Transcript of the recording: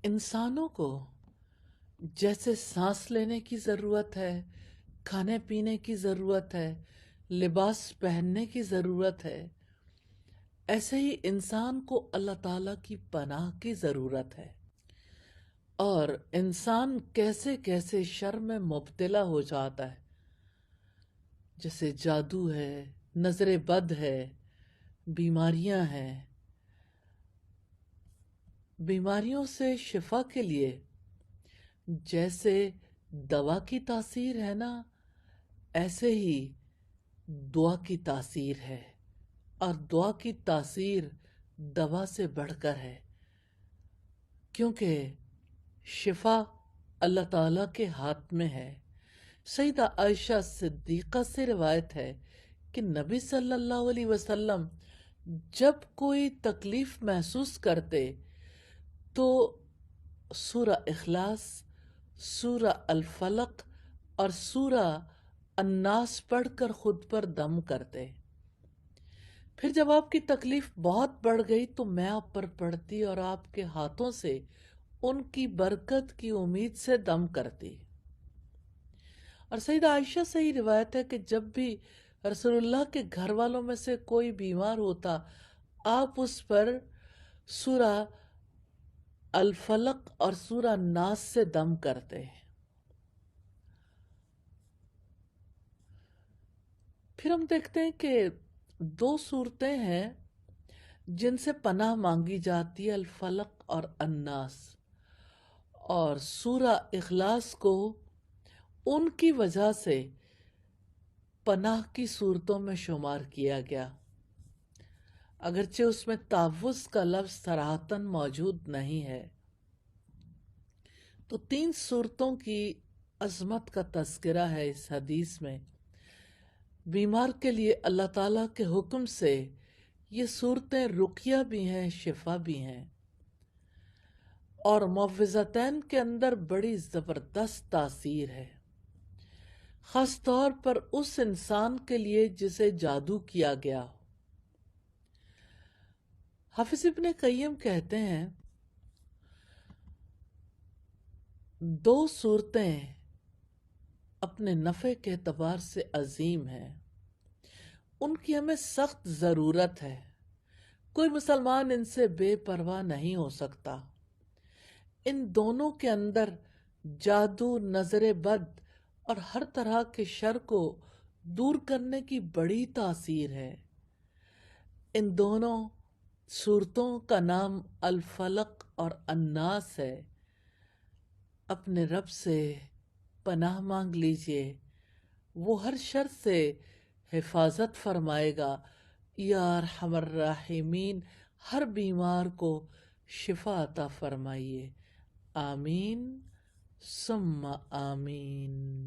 انسانوں کو جیسے سانس لینے کی ضرورت ہے، کھانے پینے کی ضرورت ہے، لباس پہننے کی ضرورت ہے، ایسے ہی انسان کو اللہ تعالیٰ کی پناہ کی ضرورت ہے۔ اور انسان کیسے کیسے شر میں مبتلا ہو جاتا ہے، جیسے جادو ہے، نظر بد ہے، بیماریاں ہیں۔ بیماریوں سے شفا کے لیے جیسے دوا کی تاثیر ہے نا، ایسے ہی دعا کی تاثیر ہے، اور دعا کی تاثیر دوا سے بڑھ کر ہے، کیونکہ شفا اللہ تعالیٰ کے ہاتھ میں ہے۔ سیدہ عائشہ صدیقہ سے روایت ہے کہ نبی صلی اللہ علیہ وسلم جب کوئی تکلیف محسوس کرتے تو سورہ اخلاص، سورہ الفلق اور سورہ الناس پڑھ کر خود پر دم کرتے۔ پھر جب آپ کی تکلیف بہت بڑھ گئی تو میں آپ پر پڑھتی اور آپ کے ہاتھوں سے ان کی برکت کی امید سے دم کرتی۔ اور سیدہ عائشہ سے ہی روایت ہے کہ جب بھی رسول اللہ کے گھر والوں میں سے کوئی بیمار ہوتا، آپ اس پر سورہ الفلق اور سورہ ناس سے دم کرتے۔ پھر ہم دیکھتے ہیں کہ دو صورتیں ہیں جن سے پناہ مانگی جاتی ہے، الفلق اور الناس، اور سورہ اخلاص کو ان کی وجہ سے پناہ کی صورتوں میں شمار کیا گیا، اگرچہ اس میں تعوذ کا لفظ صراحتاً موجود نہیں ہے۔ تو تین صورتوں کی عظمت کا تذکرہ ہے اس حدیث میں۔ بیمار کے لیے اللہ تعالیٰ کے حکم سے یہ صورتیں رقیہ بھی ہیں، شفا بھی ہیں، اور معوذتین کے اندر بڑی زبردست تاثیر ہے، خاص طور پر اس انسان کے لیے جسے جادو کیا گیا ہو۔ حافظ ابن قیم کہتے ہیں دو صورتیں اپنے نفع کے اعتبار سے عظیم ہیں، ان کی ہمیں سخت ضرورت ہے، کوئی مسلمان ان سے بے پرواہ نہیں ہو سکتا۔ ان دونوں کے اندر جادو، نظر بد اور ہر طرح کے شر کو دور کرنے کی بڑی تاثیر ہے۔ ان دونوں صورتوں کا نام الفلق اور الناس ہے۔ اپنے رب سے پناہ مانگ لیجئے، وہ ہر شر سے حفاظت فرمائے گا۔ یا ارحم الراحمین، ہر بیمار کو شفا عطا فرمائیے، آمین ثم آمین۔